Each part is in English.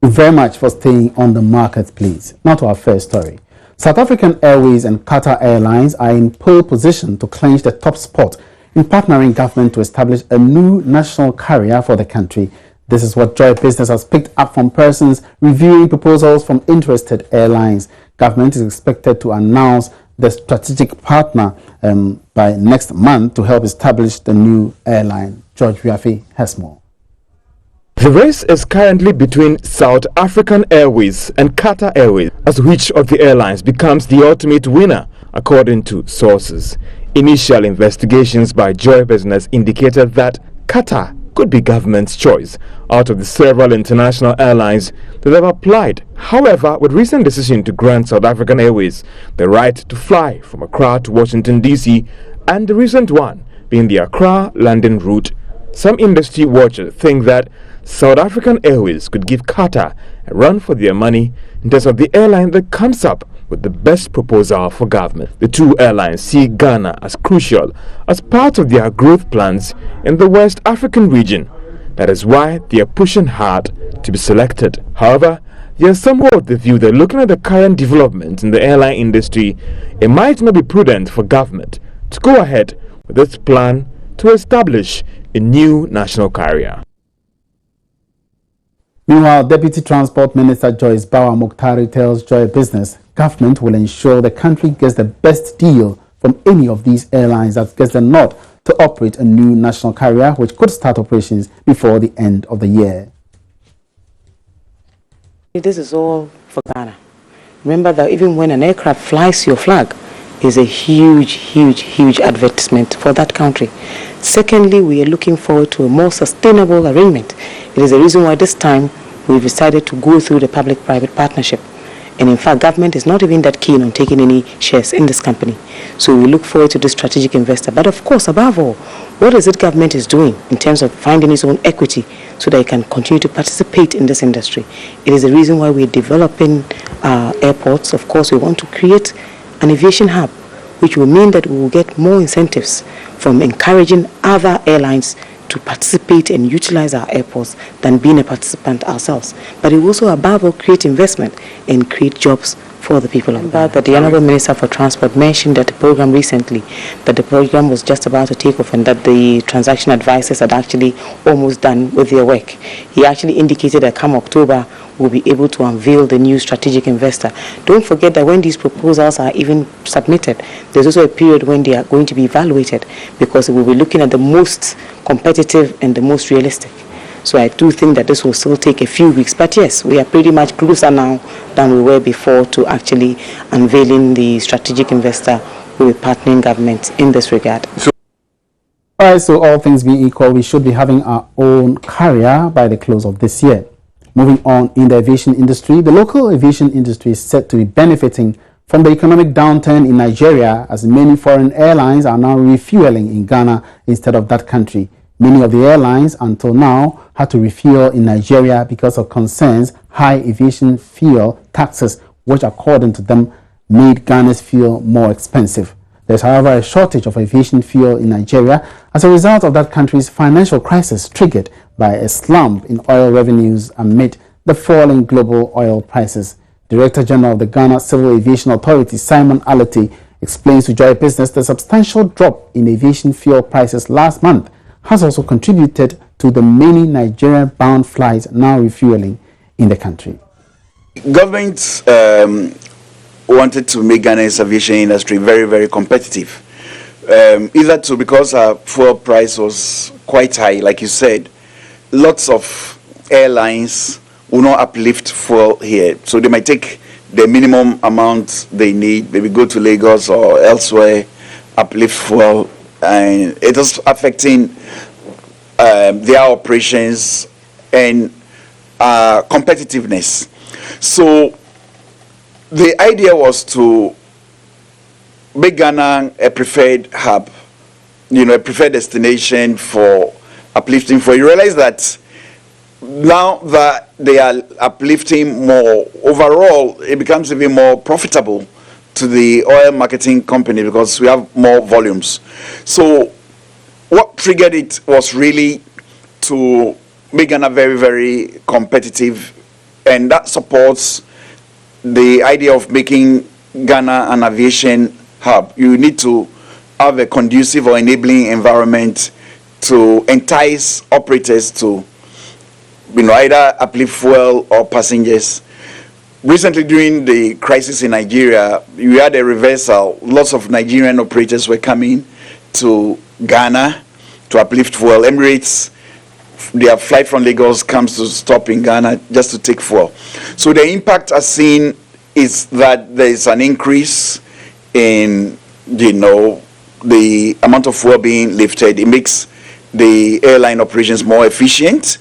you very much for staying on the market, please. Now to our first story. South African Airways and Qatar Airlines are in pole position to clinch the top spot in partnering government to establish a new national carrier for the country. This is what Joy Business has picked up from persons reviewing proposals from interested airlines. Government is expected to announce the strategic partner by next month to help establish the new airline. George Wiafi has more. The race is currently between South African Airways and Qatar Airways as which of the airlines becomes the ultimate winner, according to sources. Initial investigations by Joy Business indicated that Qatar could be government's choice out of the several international airlines that have applied. However, with recent decision to grant South African Airways the right to fly from Accra to Washington DC, and the recent one being the Accra-London route, some industry watchers think that South African Airways could give Qatar a run for their money in terms of the airline that comes up with the best proposal for government. The two airlines see Ghana as crucial as part of their growth plans in the West African region. That is why they are pushing hard to be selected. However, there are some of the view that looking at the current development in the airline industry, it might not be prudent for government to go ahead with its plan to establish a new national carrier. Meanwhile, Deputy Transport Minister Joyce Bawa Mukhtari tells Joy Business government will ensure the country gets the best deal from any of these airlines that gets the nod to operate a new national carrier which could start operations before the end of the year. This is all for Ghana. Remember that even when an aircraft flies your flag, is a huge advertisement for that country. Secondly, we are looking forward to a more sustainable arrangement. It is the reason why this time we've decided to go through the public-private partnership. And in fact, government is not even that keen on taking any shares in this company. So we look forward to this strategic investor. But of course, above all, what is it government is doing in terms of finding its own equity so that it can continue to participate in this industry? It is the reason why we're developing airports. Of course, we want to create an aviation hub, which will mean that we will get more incentives from encouraging other airlines to participate and utilize our airports than being a participant ourselves. But it will also, above all, create investment and create jobs for the people of Ghana. That the Honourable Minister for Transport mentioned that the program recently, that the program was just about to take off and that the transaction advisors had actually almost done with their work. He actually indicated that come October, we'll be able to unveil the new strategic investor. Don't forget that when these proposals are even submitted, there's also a period when they are going to be evaluated because we'll be looking at the most competitive and the most realistic. So I do think that this will still take a few weeks. But yes, we are pretty much closer now than we were before to actually unveiling the strategic investor who will be partnering government in this regard. So all things being equal, we should be having our own carrier by the close of this year. Moving on in the aviation industry, the local aviation industry is set to be benefiting from the economic downturn in Nigeria as many foreign airlines are now refueling in Ghana instead of that country. Many of the airlines until now had to refuel in Nigeria because of concerns high aviation fuel taxes, which according to them made Ghana's fuel more expensive. There's, however, a shortage of aviation fuel in Nigeria as a result of that country's financial crisis triggered by a slump in oil revenues amid the falling global oil prices. Director General of the Ghana Civil Aviation Authority, Simon Alati, explains to Joy Business the substantial drop in aviation fuel prices last month has also contributed to the many Nigeria-bound flights now refueling in the country. Government wanted to make Ghana's aviation industry very competitive. Either because our fuel price was quite high, like you said, lots of airlines will not uplift fuel here. So they might take the minimum amount they need, maybe go to Lagos or elsewhere, uplift fuel, and it is affecting their operations and competitiveness. So the idea was to make Ghana a preferred hub, a preferred destination for uplifting fuel. You realize that now that they are uplifting more, overall it becomes even more profitable to the oil marketing company because we have more volumes. So what triggered it was really to make Ghana very competitive and that supports the idea of making Ghana an aviation hub. You need to have a conducive or enabling environment to entice operators to, either uplift fuel or passengers. Recently, during the crisis in Nigeria, we had a reversal. Lots of Nigerian operators were coming to Ghana to uplift fuel. Emirates, their flight from Lagos comes to stop in Ghana just to take fuel. So the impact I've seen is that there is an increase in, the amount of fuel being lifted. It makes the airline operations more efficient.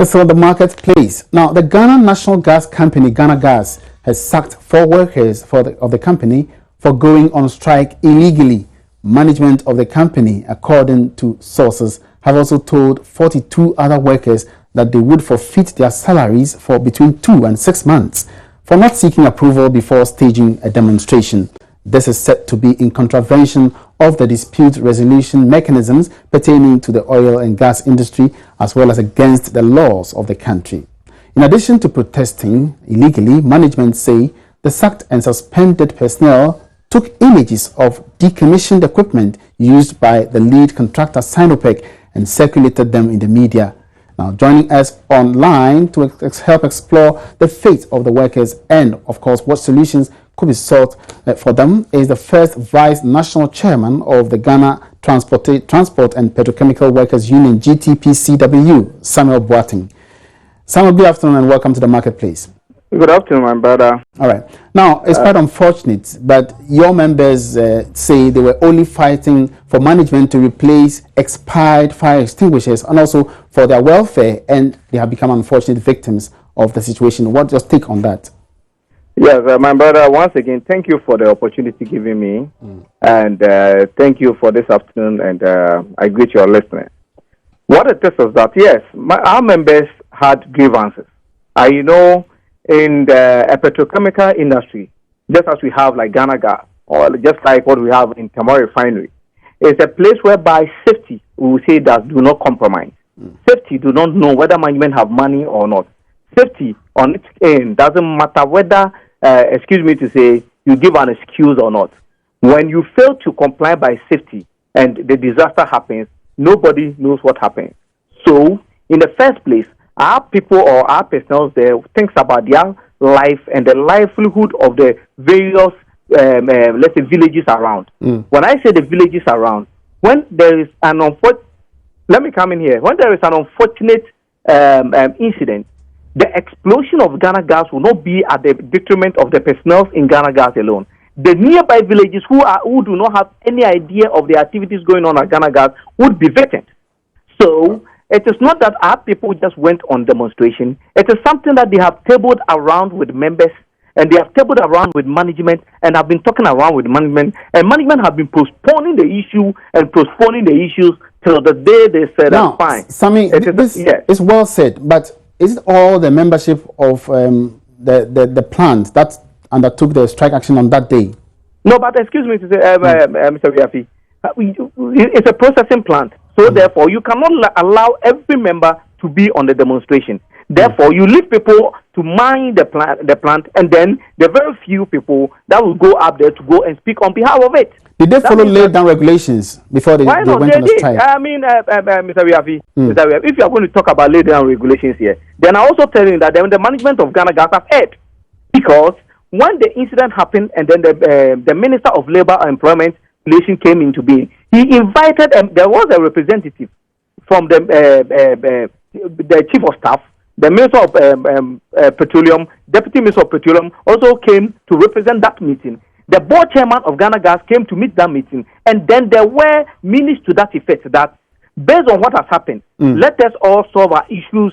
So the marketplace. Now, the Ghana National Gas Company, Ghana Gas, has sacked 4 workers of the company for going on strike illegally. Management of the company, according to sources, have also told 42 other workers that they would forfeit their salaries for between 2 and 6 months for not seeking approval before staging a demonstration. This is said to be in contravention of the dispute resolution mechanisms pertaining to the oil and gas industry, as well as against the laws of the country. In addition to protesting illegally, management say the sacked and suspended personnel took images of decommissioned equipment used by the lead contractor Sinopec and circulated them in the media. Now, joining us online to help explore the fate of the workers and, of course, what solutions could be sought for them is the first Vice National Chairman of the Ghana Transport and Petrochemical Workers Union, GTPCW, Samuel Boateng. Samuel, good afternoon and welcome to the marketplace. Good afternoon, my brother. All right. Now, it's quite unfortunate, but your members say they were only fighting for management to replace expired fire extinguishers and also for their welfare, and they have become unfortunate victims of the situation. What's your take on that? Yes, my brother, once again, thank you for the opportunity given me, and thank you for this afternoon, and I greet your listeners. What it is that, yes, our members had grievances. In the petrochemical industry, just as we have like Ghana Gas, or just like what we have in Tamale Refinery, it's a place whereby safety, we will say, that do not compromise. Safety do not know whether management have money or not. Safety on its end doesn't matter whether, you give an excuse or not. When you fail to comply by safety and the disaster happens, nobody knows what happens. So, in the first place, our people or our personnel there thinks about their life and the livelihood of the various, let's say, villages around. When I say the villages around, when there is an unfortunate, let me come in here. When there is an unfortunate incident, the explosion of Ghana Gas will not be at the detriment of the personnel in Ghana Gas alone. The nearby villages who do not have any idea of the activities going on at Ghana Gas would be victims. So, it is not that our people just went on demonstration. It is something that they have tabled around with members, and they have tabled around with management, and have been talking around with management, and management have been postponing the issue and postponing the issues till the day they said, now, fine. Sammy, this is well said, but is it all the membership of the plant that undertook the strike action on that day? No, but excuse me to say, Mr. Viafi, it's a processing plant. So therefore, you cannot allow every member to be on the demonstration. Therefore, you leave people to mine the plant, and then the very few people that will go up there to go and speak on behalf of it. Did they follow laid down regulations before they went on the strike? I mean, Mr. Viafi, if you are going to talk about laid down regulations here, then I also tell you that the management of Ghana Gas have heard, because when the incident happened, and then the Minister of Labour and Employment Relations came into being, he invited, there was a representative from the Chief of Staff, the Minister of Petroleum, Deputy Minister of Petroleum also came to represent that meeting. The board chairman of Ghana Gas came to meet that meeting, and then there were minutes to that effect that, based on what has happened, let us all solve our issues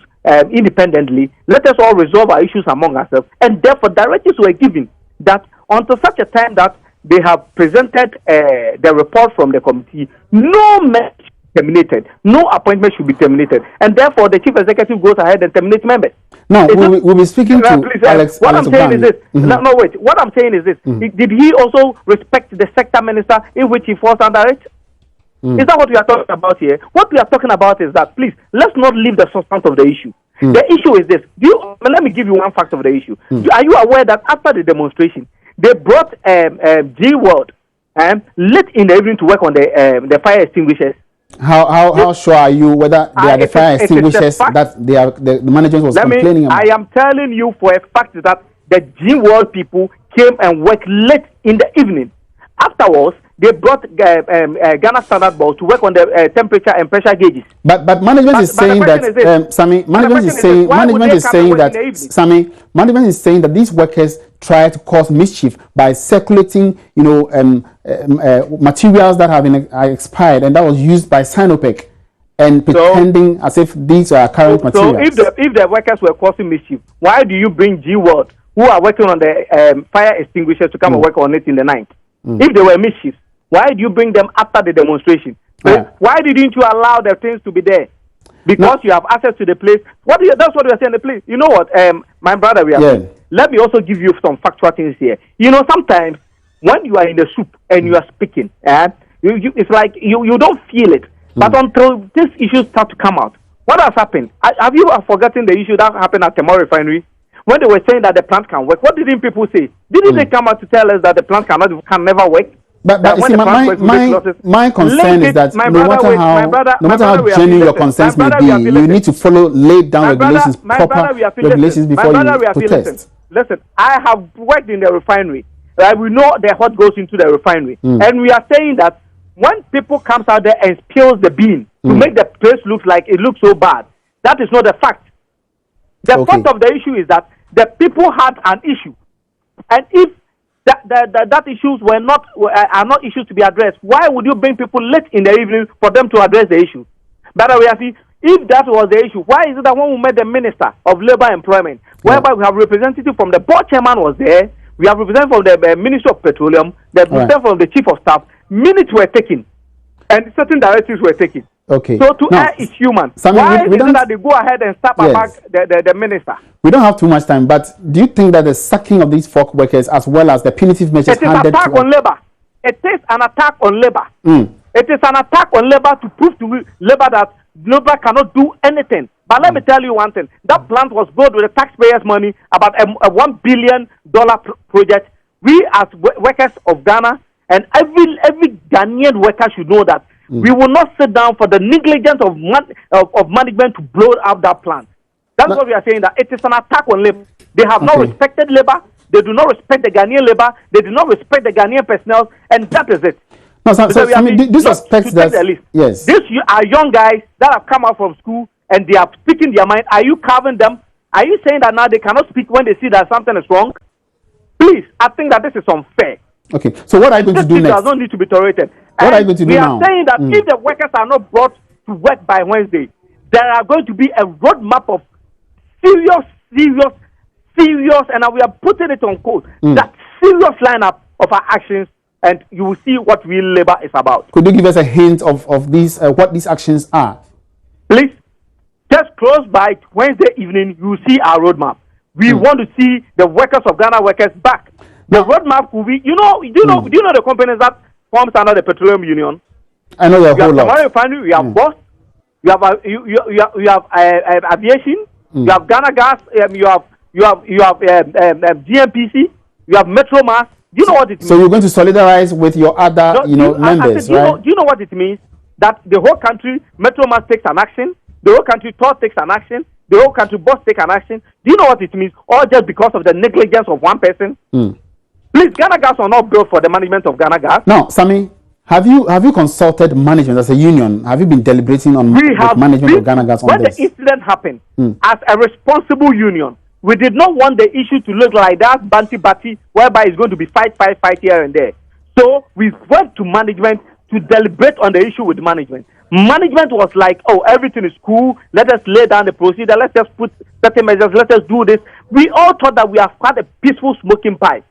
independently, let us all resolve our issues among ourselves, and therefore directives were given that until such a time that they have presented the report from the committee, no member should be terminated, no appointment should be terminated, and therefore the chief executive goes ahead and terminates members. Now, we'll be speaking to please, Alex. What I'm saying is this. Mm-hmm. Wait. What I'm saying is this. Did he also respect the sector minister in which he falls under it? Is that what we are talking about here? What we are talking about is that, please, let's not leave the substance of the issue. The issue is this. Let me give you one fact of the issue. Are you aware that after the demonstration, they brought G World late in the evening to work on the fire extinguishers? How sure are you whether they are the fire extinguishers that the management was complaining about? I am telling you for a fact that the G World people came and worked late in the evening. Afterwards, they brought Ghana Standard Board to work on the temperature and pressure gauges. But management is saying that Sammy, management is saying that these workers try to cause mischief by circulating, materials that have been expired and that was used by Sinopec, and pretending as if these are current materials. So if the workers were causing mischief, why do you bring G World, who are working on the fire extinguishers, to come and work on it in the night? If they were mischief, why do you bring them after the demonstration? Why didn't you allow the things to be there? Because you have access to the place. That's what we are saying. The place. You know what, my brother, let me also give you some factual things here. Sometimes when you are in the soup and you are speaking, it's like you don't feel it. But until these issues start to come out, what has happened? Have you forgotten the issue that happened at Temor Refinery? When they were saying that the plant can work, what didn't people say? Didn't they come out to tell us that the plant can never work? But see, my concern is that no matter how genuine your concerns may be, you need to follow laid down proper regulations before you protest. Listen, I have worked in the refinery. We know what goes into the refinery. And we are saying that when people comes out there and spills the bean to make the place look like it looks so bad, that is not a fact. The fact of the issue is that the people had an issue. And if that issues are not issues to be addressed, why would you bring people late in the evening for them to address the issue? By the way, if that was the issue, why is it that when we met the Minister of Labour and Employment, whereby we have representative from the board chairman was there, we have representative from the Ministry of Petroleum, the representative from the Chief of Staff, minutes were taken, and certain directives were taken. Okay. So to err is human. Why is it that they go ahead and stop back the minister? We don't have too much time, but do you think that the sacking of these folk workers, as well as the punitive measures handed to... It is an attack on labor. It is an attack on labor. It is an attack on labor to prove to labor that labor cannot do anything. But let me tell you one thing. That plant was built with the taxpayers' money, about a $1 billion project. We as workers of Ghana, and every Ghanaian worker should know that we will not sit down for the negligence of management to blow up that plant. That's what we are saying, that it is an attack on labor. They have not respected labor. They do not respect the Ghanaian labor. They do not respect the Ghanaian personnel, and that is it. No, this aspect that yes, these are young guys that have come out from school and they are speaking their mind. Are you carving them? Are you saying that now they cannot speak when they see that something is wrong? Please, I think that this is unfair. Okay, so what are you going to do next? Does not need to be tolerated. What are you going to do now? We are saying that if the workers are not brought to work by Wednesday, there are going to be a roadmap of serious, and we are putting it on code, that serious lineup of our actions, and you will see what real labor is about. Could you give us a hint of these, what these actions are? Please, just close by Wednesday evening, you will see our roadmap. We want to see the workers of Ghana workers back. The roadmap will be, do you know the companies that forms under the Petroleum Union? I know a whole lot. Refinery, we have Boss, you have aviation, you have Ghana Gas, you have GMPC, you have Metro Mass. Do you know what it means? So you're going to solidarize with your other, members, right? Do you know what it means? That the whole country, Metro Mass takes an action, the whole country Tour takes an action, the whole country Boss takes an action. Do you know what it means? All just because of the negligence of one person? Please, Ghana Gas are not built for the management of Ghana Gas. Now, Sammy, have you consulted management as a union? Have you been deliberating on management of Ghana Gas on when this? When the incident happened, as a responsible union, we did not want the issue to look like that banty whereby it's going to be fight here and there. So we went to management to deliberate on the issue with management. Management was like, oh, everything is cool. Let us lay down the procedure. Let's just put certain measures. Let us do this. We all thought that we have had a peaceful smoking pipe.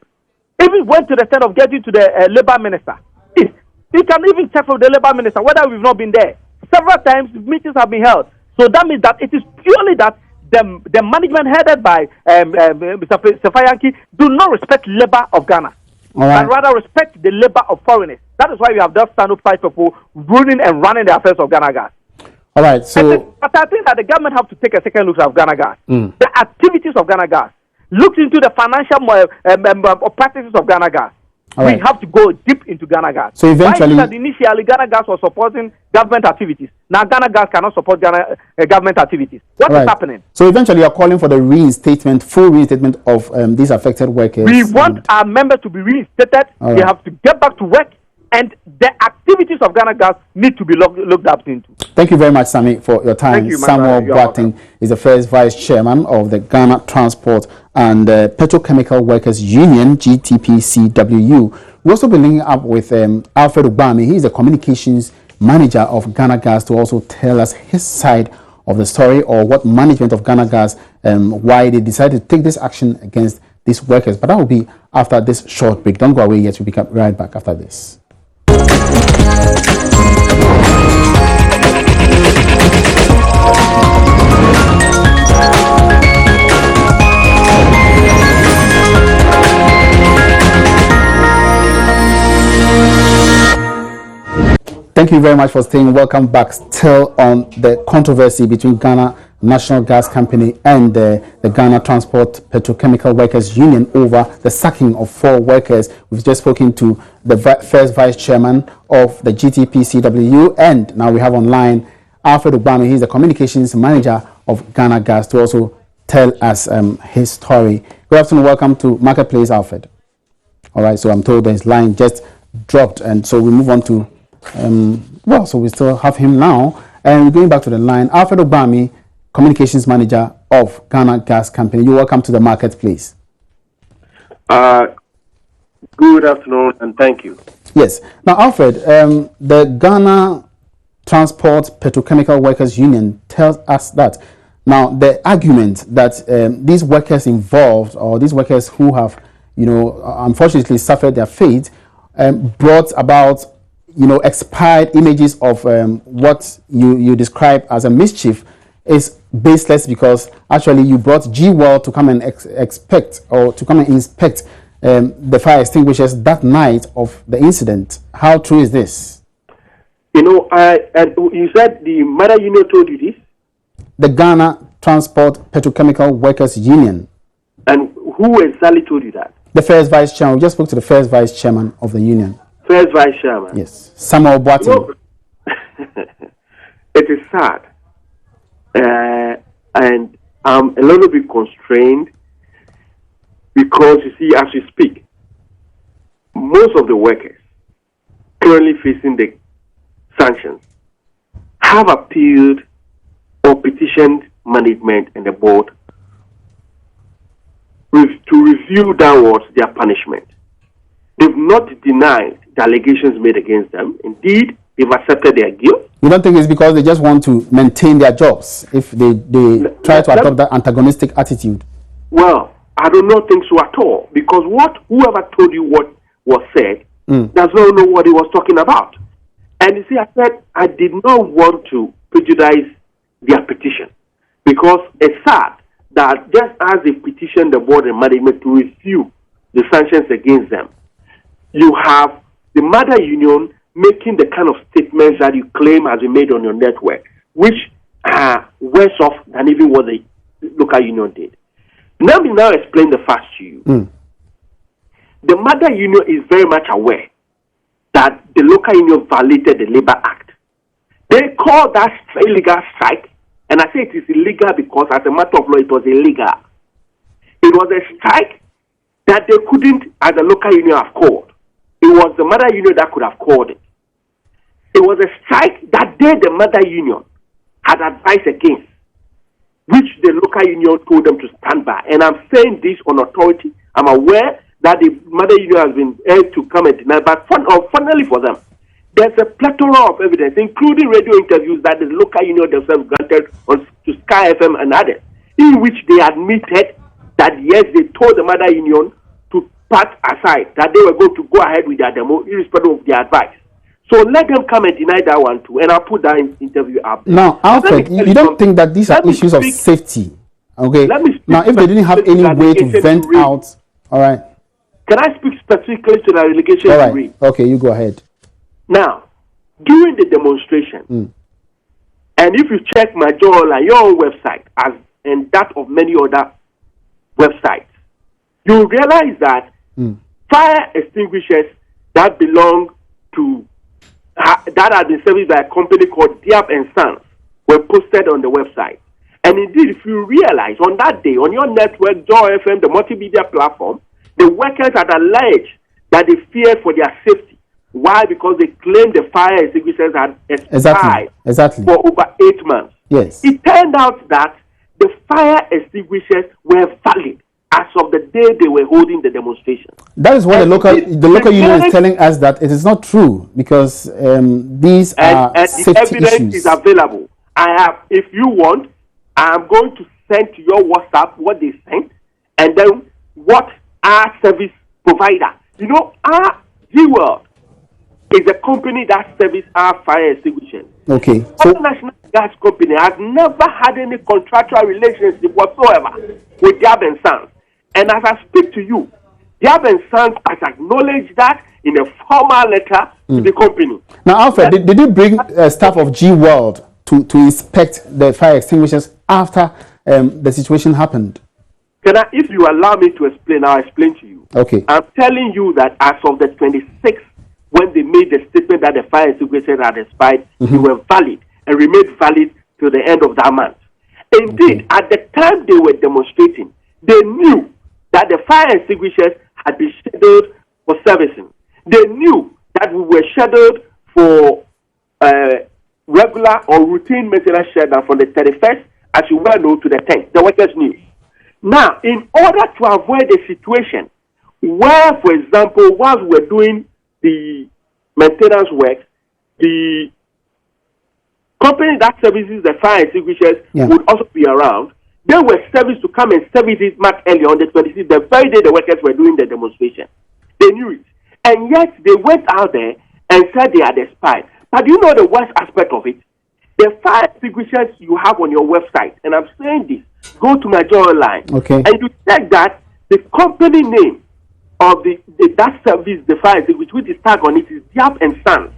Even went to the extent of getting to the labor minister. You can even check from the labor minister whether we've not been there. Several times meetings have been held. So that means that it is purely that the management headed by Mr. Sefayanki do not respect labor of Ghana. All right. and rather respect the labor of foreigners. That is why we have just stand-up five people ruling and running the affairs of Ghana Gas. All right. So, but I think that the government have to take a second look at Ghana Gas. Mm. The activities of Ghana Gas. Look into the financial practices of Ghana Gas. We have to go deep into Ghana Gas. So eventually, why is it that initially Ghana Gas was supporting government activities? Now Ghana Gas cannot support government activities. What is happening? So eventually, you're calling for the reinstatement, full reinstatement of these affected workers. We want our members to be reinstated. They have to get back to work, and the activities of Ghana Gas need to be looked up into. Thank you very much, Sammy, for your time. Thank you, Samuel Boateng is the first vice chairman of the Ghana Transport and Petrochemical Workers Union, GTPCWU. We'll also be linking up with Alfred Obami. He is the communications manager of Ghana Gas, to also tell us his side of the story, or what management of Ghana Gas, why they decided to take this action against these workers. But that will be after this short break. Don't go away yet. We'll be right back after this. Thank you very much for staying. Welcome back. Still on the controversy between Ghana National Gas Company and the Ghana Transport Petrochemical Workers Union over the sacking of 4 workers. We've just spoken to the first vice chairman of the GTPCWU, and now we have online Alfred Obama. He's the communications manager of Ghana Gas, to also tell us his story. Good afternoon. Welcome to Marketplace, Alfred. All right, so I'm told his line just dropped, and so we move on to so we still have him now, and we're going back to the line. Alfred Obami, communications manager of Ghana Gas Company. You're welcome to the Marketplace. Good afternoon, and thank you. Yes. Now, Alfred, the Ghana Transport Petrochemical Workers Union tells us that now the argument that these workers involved, or these workers who have, unfortunately suffered their fate, brought about expired images of what you describe as a mischief, is baseless, because actually you brought G-Well to come and inspect the fire extinguishers that night of the incident. How true is this? And you said the mother union told you this? The Ghana Transport Petrochemical Workers Union. And who exactly told you that? The first vice chairman. We just spoke to the first vice chairman of the union. First vice chairman. Yes, Samuel Boateng. It is sad, and I'm a little bit constrained, because you see, as we speak, most of the workers currently facing the sanctions have appealed or petitioned management and the board to review downwards their punishment. They've not denied the allegations made against them. Indeed, they've accepted their guilt. You don't think it's because they just want to maintain their jobs, if they try to adopt that antagonistic attitude? Well, I do not think so at all, because whoever told you what was said does not know what he was talking about. And you see, I said I did not want to prejudice their petition, because it's sad that just as they petitioned the board and management to review the sanctions against them, you have the mother union making the kind of statements that you claim has been made on your network, which are worse off than even what the local union did. Let me now explain the facts to you. The mother union is very much aware that the local union violated the Labor Act. They call that illegal strike, and I say it is illegal because as a matter of law it was illegal. It was a strike that they couldn't, as a local union, have called. It was the mother union that could have called it. It was a strike that they, the mother union, had advised against, which the local union told them to stand by. And I'm saying this on authority. I'm aware that the mother union has been able to come and deny, but finally for them, there's a plethora of evidence, including radio interviews that the local union themselves granted to Sky FM and others, in which they admitted that yes, they told the mother union to part aside, that they were going to go ahead with their demo, irrespective of their advice. So let them come and deny that one too, and I'll put that interview up. Now, Alfred, you don't think that these are issues of safety? Okay. Now, if they didn't have any way to vent out, all right. Can I speak specifically to the allegation? All right. Okay, you go ahead. Now, during the demonstration, and if you check my journal, your own website, and that of many other websites, you realize that fire extinguishers that belong to that are been serviced by a company called Diab and Sons were posted on the website. And indeed, if you realize on that day on your network, Joy FM, the multimedia platform, the workers had alleged that they feared for their safety. Why? Because they claimed the fire extinguishers had expired for over 8 months. Yes. It turned out that the fire extinguishers were valid as of the day they were holding the demonstration. That is what the local union is telling us, that it is not true, because these are safety the evidence issues. is available. I have, if you want, I am going to send to your WhatsApp what they sent, and then what our service provider. You know, our G-World is a company that services our fire extinguishers. Okay. So National Gas Company has never had any contractual relationship whatsoever with Diab and Sons. And as I speak to you, Diab and Sons has acknowledged that in a formal letter to the company. Now, Alfred, did you bring staff of G-World to inspect the fire extinguishers after the situation happened? If you allow me to explain, I'll explain to you. Okay. I'm telling you that as of the 26th, when they made the statement that the fire extinguishers had expired, they were valid and remained valid till the end of that month. Indeed, at the time they were demonstrating, they knew that the fire extinguishers had been scheduled for servicing. They knew that we were scheduled for regular or routine maintenance shutdown from the 31st, as you well know, to the 10th. The workers knew. Now, in order to avoid a situation where, for example, whilst we were doing the maintenance work, the company that services the fire extinguishers would also be around. They were serviced to come and service it much earlier on the 26th, the very day the workers were doing the demonstration. They knew it. And yet they went out there and said they had expired. But you know the worst aspect of it? The fire extinguishers you have on your website, and I'm saying this, go to my Airline, and you check that the company name of that service, the fire extinguisher, which is tagged on it, is Diab and Sons.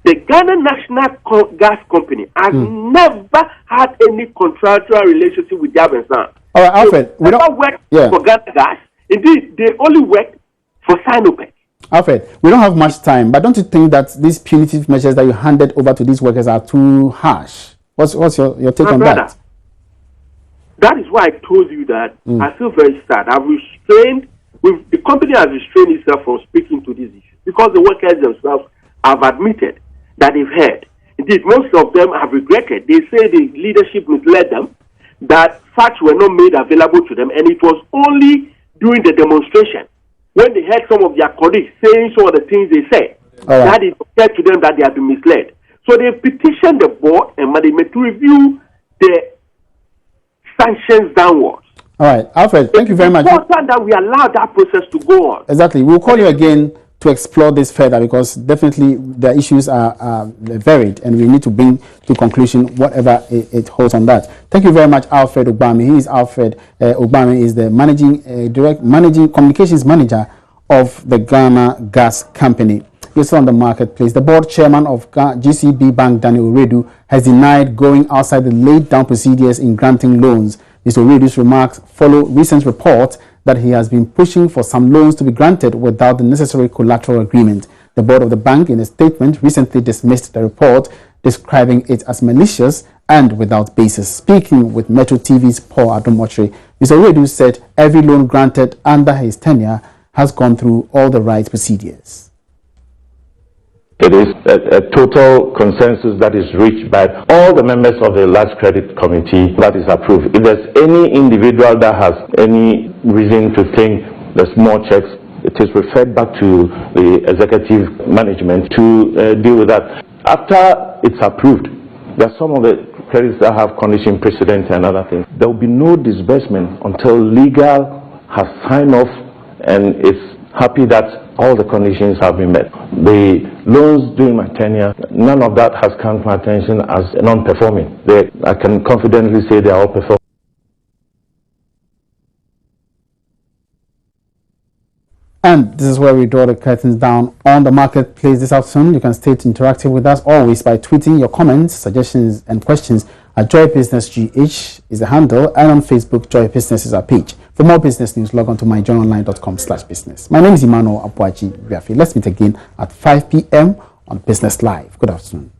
The Ghana National Gas Company has never had any contractual relationship with Diab and Sons. All right, Alfred, we don't work for Ghana Gas. Indeed, they only work for Sinopec. Alfred, we don't have much time, but don't you think that these punitive measures that you handed over to these workers are too harsh? What's your take on that? That is why I told you that I feel very sad. I've restrained, the company has restrained itself from speaking to these issues because the workers themselves have admitted that they've heard. Indeed, most of them have regretted. They say the leadership misled them, that facts were not made available to them, and it was only during the demonstration when they heard some of their colleagues saying some of the things they said, that it occurred to them that they had been misled. So they petitioned the board and management to review the sanctions downwards. All right, Alfred, thank you very much. It's important that we allow that process to go on. Exactly. We'll call you again to explore this further, because definitely the issues are varied and we need to bring to conclusion whatever it holds on that. Thank you very much, Alfred Ogbami. He is Alfred Ogbami is the managing communications manager of the Ghana Gas Company. You're still on the marketplace. The board chairman of GCB Bank, Daniel Oredu, has denied going outside the laid down procedures in granting loans. Mr. Oredu's remarks follow recent reports that he has been pushing for some loans to be granted without the necessary collateral agreement. The board of the bank, in a statement, recently dismissed the report, describing it as malicious and without basis. Speaking with Metro TV's Paul Adomotre, Mr. Oredu said every loan granted under his tenure has gone through all the right procedures. It is a total consensus that is reached by all the members of the large credit committee that is approved. If there's any individual that has any reason to think there's more checks, it is referred back to the executive management to deal with that. After it's approved, there are some of the credits that have condition precedent and other things. There will be no disbursement until legal has signed off and is happy that all the conditions have been met. The loans during my tenure, none of that has come to my attention as non-performing. I can confidently say they are all performing. And this is where we draw the curtains down on the marketplace this afternoon. You can stay interactive with us always by tweeting your comments, suggestions, and questions at Joy Business GH is the handle, and on Facebook, Joy Business is our page. For more business news, log on to myjoyonline.com/business. My name is Emmanuel Apuaji Biafi. Let's meet again at 5 p.m. on Business Live. Good afternoon.